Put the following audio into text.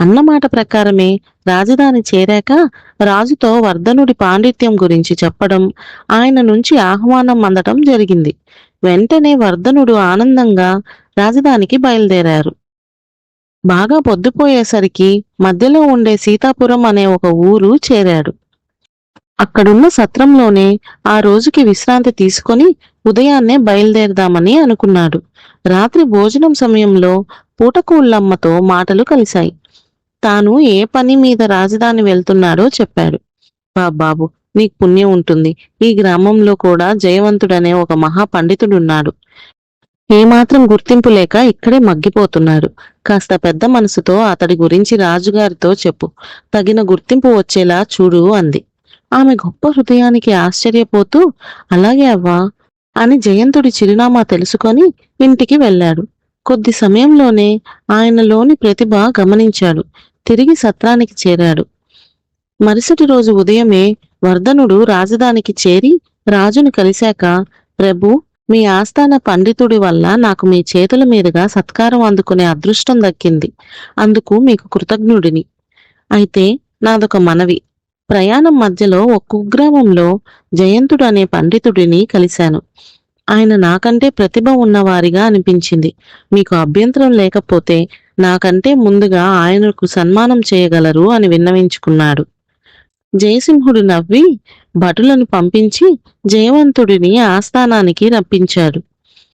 అన్నమాట ప్రకారమే రాజధాని చేరాక రాజుతో వర్ధనుడి పాండిత్యం గురించి చెప్పడం, ఆయన నుంచి ఆహ్వానం అందటం జరిగింది. వెంటనే వర్ధనుడు ఆనందంగా రాజధానికి బయలుదేరారు. బాగా పొద్దుపోయేసరికి మధ్యలో ఉండే సీతాపురం అనే ఒక ఊరు చేరాడు. అక్కడున్న సత్రంలోనే ఆ రోజుకి విశ్రాంతి తీసుకొని ఉదయాన్నే బయలుదేరదామని అనుకున్నాడు. రాత్రి భోజనం సమయంలో పూటకూళ్ళమ్మతో మాటలు కలిశాయి. తాను ఏ పని మీద రాజధాని వెళ్తున్నాడో చెప్పాడు. బాబు, నీకు పుణ్యం ఉంటుంది. ఈ గ్రామంలో కూడా జయవంతుడనే ఒక మహా పండితుడున్నాడు. ఏమాత్రం గుర్తింపు లేక ఇక్కడే మగ్గిపోతున్నాడు. కాస్త పెద్ద మనసుతో అతడి గురించి రాజుగారితో చెప్పు. తగిన గుర్తింపు వచ్చేలా చూడు అంది. ఆమె గొప్ప హృదయానికి ఆశ్చర్యపోతూ, అలాగే అవ్వా అని జయంతుడి చిరునామా తెలుసుకొని ఇంటికి వెళ్ళాడు. కొద్ది సమయంలోనే ఆయనలోని ప్రతిభ గమనించాడు. తిరిగి సత్రానికి చేరాడు. మరుసటి రోజు ఉదయమే వర్ధనుడు రాజధానికి చేరి రాజును కలిశాక, ప్రభు, మీ ఆస్థాన పండితుడి వల్ల నాకు మీ చేతుల మీదుగా సత్కారం అందుకునే అదృష్టం దక్కింది. అందుకు మీకు కృతజ్ఞుడిని. అయితే నాదొక మనవి. ప్రయాణం మధ్యలో ఒక కుగ్రామంలో జయంతుడు అనే పండితుడిని కలిశాను. ఆయన నాకంటే ప్రతిభ ఉన్నవారిగా అనిపించింది. మీకు అభ్యంతరం లేకపోతే నాకంటే ముందుగా ఆయనకు సన్మానం చేయగలరు అని విన్నవించుకున్నాడు. జయసింహుడు నవ్వి భటులను పంపించి జయవంతుడిని ఆస్థానానికి రప్పించాడు.